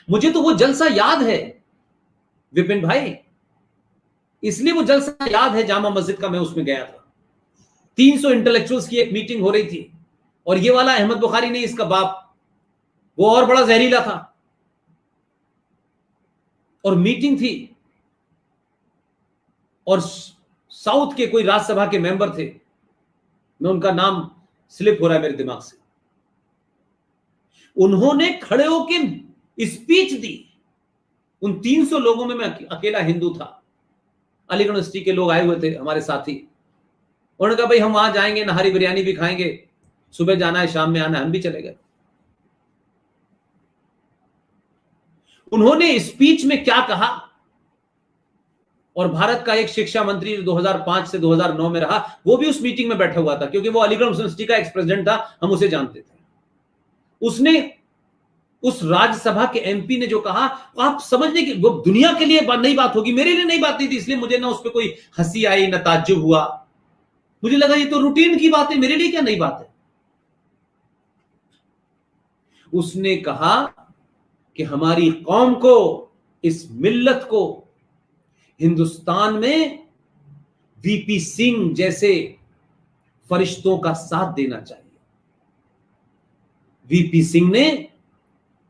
मुझे तो वो जलसा याद है विपिन भाई, इसलिए वो जलसा याद है जामा मस्जिद का, मैं उसमें गया था। 300 इंटेलेक्चुअल्स की एक मीटिंग हो रही थी, और ये वाला अहमद बुखारी नहीं, इसका बाप, वो और बड़ा जहरीला था। और मीटिंग थी, और साउथ के कोई राज्यसभा के मेंबर थे, मैं उनका नाम स्लिप हो रहा है मेरे दिमाग से, उन्होंने खड़े होकर स्पीच दी। उन 300 लोगों में मैं अकेला हिंदू था। अलीगढ़ यूनिवर्सिटी के लोग आए हुए थे हमारे साथी। उन्होंने कहा भाई हम वहां जाएंगे, नहारी बिरयानी भी खाएंगे, सुबह जाना है शाम में आना है। हम भी चले गए। उन्होंने स्पीच में क्या कहा, और भारत का एक शिक्षा मंत्री जो 2005 से 2009 में रहा, वो भी उस मीटिंग में बैठा हुआ था, क्योंकि वो अलीगढ़ यूनिवर्सिटी का एक्स प्रेसिडेंट था, हम उसे जानते थे। उसने, उस राज्यसभा के एमपी ने जो कहा, आप समझने की, वो दुनिया के लिए नई बात होगी, मेरे लिए नई बात नहीं थी, इसलिए मुझे ना उस पर कोई हंसी आई ना ताज्जुब हुआ। मुझे लगा ये तो रूटीन की बात है, मेरे लिए क्या नई बात है। उसने कहा कि हमारी कौम को, इस मिल्लत को हिंदुस्तान में वीपी सिंह जैसे फरिश्तों का साथ देना चाहिए। वीपी सिंह ने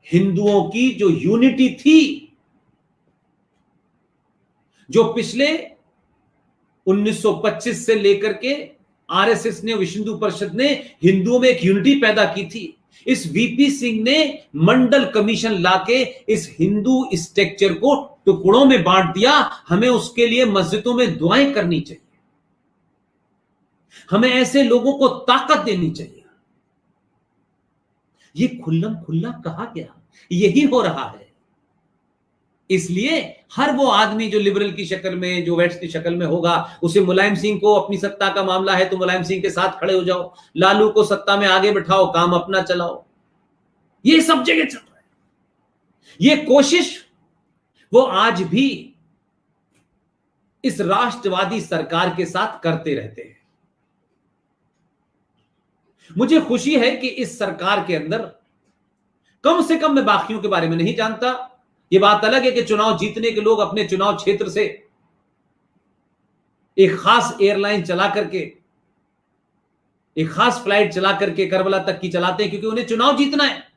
हिंदुओं की जो यूनिटी थी, जो पिछले 1925 से लेकर के आरएसएस ने, विश्व हिंदू परिषद ने हिंदुओं में एक यूनिटी पैदा की थी, इस वीपी सिंह ने मंडल कमीशन लाके इस हिंदू स्ट्रक्चर को टुकड़ों में बांट दिया। हमें उसके लिए मस्जिदों में दुआएं करनी चाहिए, हमें ऐसे लोगों को ताकत देनी चाहिए। ये खुल्लम खुल्ला कहा गया, यही हो रहा है। इसलिए हर वो आदमी जो लिबरल की शक्ल में, जो वेस्ट की शक्ल में होगा, उसे मुलायम सिंह को अपनी सत्ता का मामला है तो मुलायम सिंह के साथ खड़े हो जाओ, लालू को सत्ता में आगे बिठाओ, काम अपना चलाओ। ये सब जगह चल रहा है। ये कोशिश वो आज भी इस राष्ट्रवादी सरकार के साथ करते रहते हैं। मुझे खुशी है कि इस सरकार के अंदर, कम से कम मैं बाकियों के बारे में नहीं जानता, यह बात अलग है कि चुनाव जीतने के लोग अपने चुनाव क्षेत्र से एक खास एयरलाइन चला करके, एक खास फ्लाइट चला करके करबला तक की चलाते हैं, क्योंकि उन्हें चुनाव जीतना है।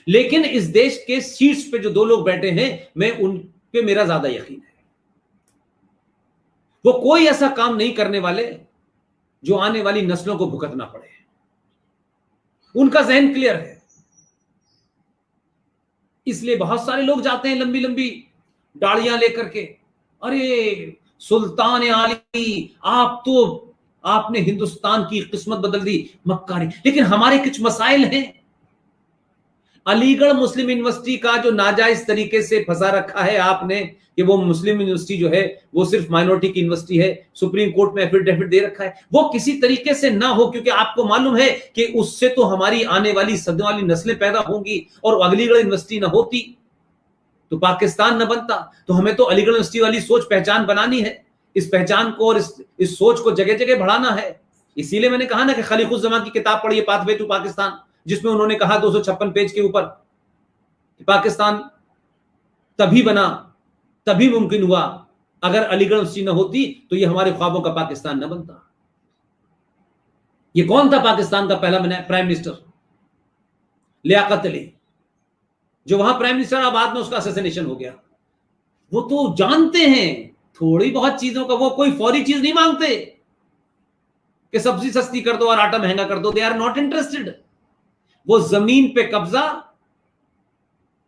लेकिन इस देश के सीट्स पे जो दो लोग बैठे हैं, मैं उन पे मेरा ज्यादा यकीन है। वो कोई ऐसा काम नहीं करने वाले जो आने वाली नस्लों को भुगतना पड़े। उनका जहन क्लियर है। इसलिए बहुत सारे लोग जाते हैं लंबी लंबी डाड़ियां लेकर के, अरे सुल्तान आली, आप तो, आपने हिंदुस्तान की किस्मत बदल दी, मक्कारी। लेकिन हमारे कुछ मसाइल हैं। अलीगढ़ मुस्लिम यूनिवर्सिटी का जो नाजायज तरीके से फंसा रखा है आपने, कि वो मुस्लिम यूनिवर्सिटी जो है वो सिर्फ माइनॉरिटी की यूनिवर्सिटी है, सुप्रीम कोर्ट में एफिडेविट दे रखा है, वो किसी तरीके से ना हो, क्योंकि आपको मालूम है कि उससे तो हमारी आने वाली सदियों वाली नस्लें पैदा होंगी, और अलीगढ़ यूनिवर्सिटी ना होती तो पाकिस्तान न बनता। तो हमें तो अलीगढ़ यूनिवर्सिटी वाली सोच पहचान बनानी है, इस पहचान को और इस सोच को जगह जगह बढ़ाना है। इसीलिए मैंने कहा ना कि खलीकुज़्ज़मान की किताब पढ़िए, पाथवे टू पाकिस्तान, जिसमें उन्होंने कहा 256 पेज के ऊपर, पाकिस्तान तभी बना, तभी मुमकिन हुआ, अगर अलीगढ़ यूनिवर्सिटी न होती तो ये हमारे ख्वाबों का पाकिस्तान न बनता। ये कौन था पाकिस्तान का पहला प्राइम मिनिस्टर? लियाकत अली, जो वहां प्राइम मिनिस्टर, बाद में उसका असैसिनेशन हो गया। वो तो जानते हैं थोड़ी बहुत चीजों का, वो कोई फौरी चीज नहीं मांगते कि सब्जी सस्ती कर दो और आटा महंगा कर दो। They are not interested. वो जमीन पे कब्जा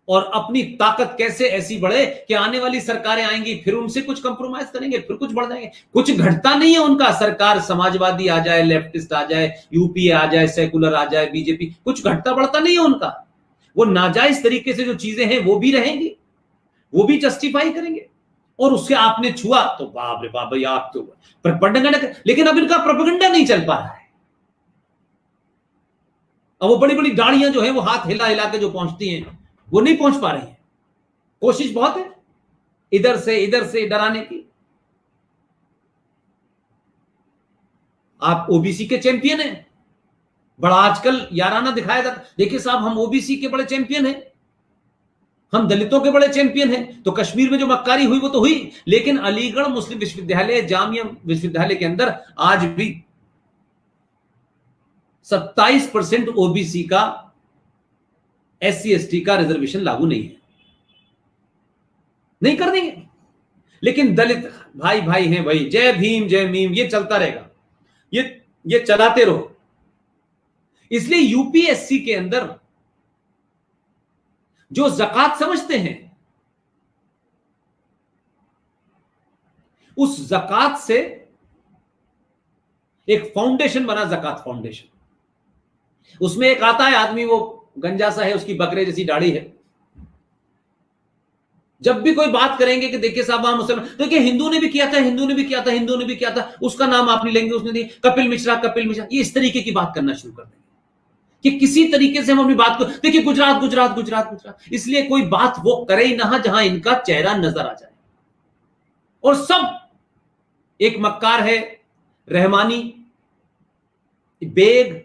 और अपनी ताकत कैसे ऐसी बढ़े कि आने वाली सरकारें आएंगी, फिर उनसे कुछ कंप्रोमाइज करेंगे, फिर कुछ बढ़ जाएंगे। कुछ घटता नहीं है उनका। सरकार समाजवादी आ जाए, लेफ्टिस्ट आ जाए, यूपीए आ जाए, सेकुलर आ जाए, बीजेपी, कुछ घटता बढ़ता नहीं है उनका। वो नाजायज तरीके से जो चीजें हैं वो भी रहेंगी, वो भी जस्टिफाई करेंगे। और उससे आपने छुआ तो बाप रे बाप, भाई आप तो प्रोपेगेंडा। लेकिन अब इनका प्रोपेगेंडा नहीं चल पा रहा है। अब वो बड़ी बड़ी गाड़ियां जो है वो हाथ हिला हिला के जो पहुंचती हैं, वो नहीं पहुंच पा रही है। कोशिश बहुत है इधर से डराने की। आप ओबीसी के चैंपियन हैं, बड़ा आजकल याराना दिखाया जाता। देखिए साहब, हम ओबीसी के बड़े चैंपियन हैं, हम दलितों के बड़े चैंपियन हैं। तो कश्मीर में जो मक्कारी हुई वो तो हुई, लेकिन अलीगढ़ मुस्लिम विश्वविद्यालय, जामिया विश्वविद्यालय के अंदर आज भी 27% ओबीसी का, SC ST का रिजर्वेशन लागू नहीं है। नहीं कर देंगे, लेकिन दलित भाई भाई हैं भाई, जय भीम जय मीम, ये चलता रहेगा, ये चलाते रहो। इसलिए यूपीएससी के अंदर जो ज़कात समझते हैं, उस ज़कात से एक फाउंडेशन बना, ज़कात फाउंडेशन। उसमें एक आता है आदमी, वो गंजा सा है, उसकी बकरे जैसी दाढ़ी है। जब भी कोई बात करेंगे कि देखिए साहब वहां मुसलमान, तो देखिए हिंदू ने भी किया था, हिंदू ने भी किया था, हिंदू ने भी किया था, उसका नाम आप नहीं लेंगे, उसने दी कपिल मिश्रा, कपिल मिश्रा, ये इस तरीके की बात करना शुरू कर देंगे कि किसी तरीके से हम अपनी बात को, देखिए गुजरात गुजरात गुजरात गुजरात, इसलिए कोई बात वो करे ही ना जहां इनका चेहरा नजर आ जाए। और सब एक मक्कार है, रहमानी, बेग,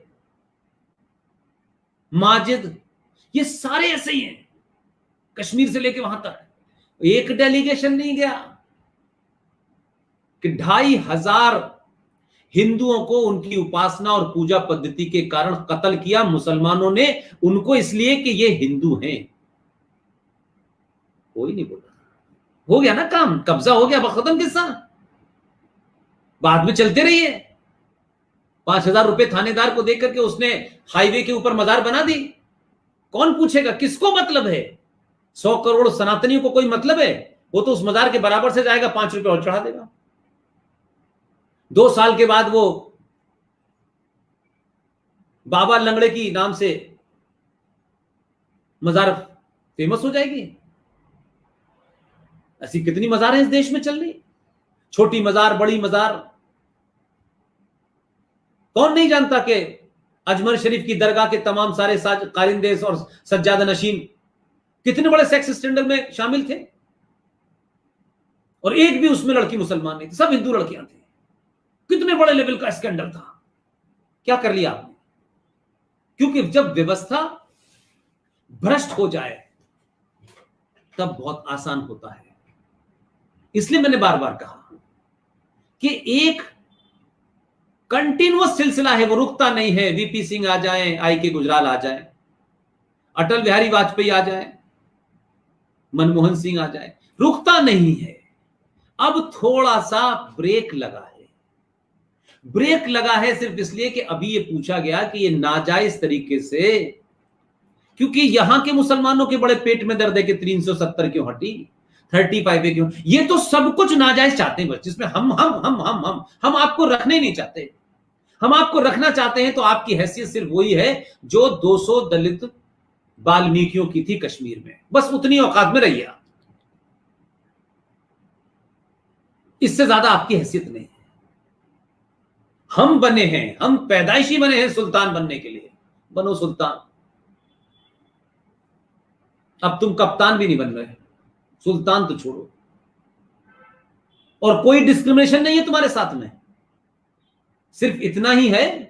माजिद, ये सारे ऐसे ही हैं, कश्मीर से लेके वहां तक। एक डेलीगेशन नहीं गया कि 2500 हिंदुओं को उनकी उपासना और पूजा पद्धति के कारण कत्ल किया मुसलमानों ने, उनको इसलिए कि ये हिंदू हैं। कोई नहीं बोला, हो गया ना काम, कब्जा हो गया, खत्म किस्सा। बाद में चलते रहिए। 5000 रुपए थानेदार को देकर के उसने हाईवे के ऊपर मजार बना दी। कौन पूछेगा, किसको मतलब है? 100 करोड़ सनातनियों को कोई मतलब है? वो तो उस मजार के बराबर से जाएगा, 5 रुपए और चढ़ा देगा। 2 साल के बाद वो बाबा लंगड़े की नाम से मजार फेमस हो जाएगी। ऐसी कितनी मजार है इस देश में चल रही, छोटी मजार, बड़ी मजार। कौन नहीं जानता कि अजमर शरीफ की दरगाह के तमाम सारे कारिंदे और सज्जादा नशीन कितने बड़े सेक्स स्टैंडर्ड में शामिल थे, और एक भी उसमें लड़की मुसलमान नहीं थी, सब हिंदू लड़कियां थी। कितने बड़े लेवल का स्कैंडल था। क्या कर लिया आपने? क्योंकि जब व्यवस्था भ्रष्ट हो जाए तब बहुत आसान होता है। इसलिए मैंने बार बार कहा कि एक कंटिन्यूअस सिलसिला है, वो रुकता नहीं है। वीपी सिंह आ जाएं, आई के गुजराल आ जाएं, अटल बिहारी वाजपेयी आ जाएं, मनमोहन सिंह आ जाए, रुकता नहीं है। अब थोड़ा सा ब्रेक लगा है। ब्रेक लगा है सिर्फ इसलिए कि अभी ये पूछा गया कि ये नाजायज तरीके से, क्योंकि यहां के मुसलमानों के बड़े पेट में दर्द है कि 370 क्यों हटी, 35 क्यों। ये तो सब कुछ नाजायज चाहते हैं बस, जिसमें हम आपको रखने नहीं चाहते। हम आपको रखना चाहते हैं तो आपकी हैसियत सिर्फ वही है जो 200 दलित वाल्मीकियों की थी कश्मीर में, बस उतनी औकात में रहिए आप, इससे ज्यादा आपकी हैसियत नहीं है। हम बने हैं, हम पैदाइशी बने हैं सुल्तान बनने के लिए, बनो सुल्तान। अब तुम कप्तान भी नहीं बन रहे, सुल्तान तो छोड़ो। और कोई डिस्क्रिमिनेशन नहीं है तुम्हारे साथ में, सिर्फ इतना ही है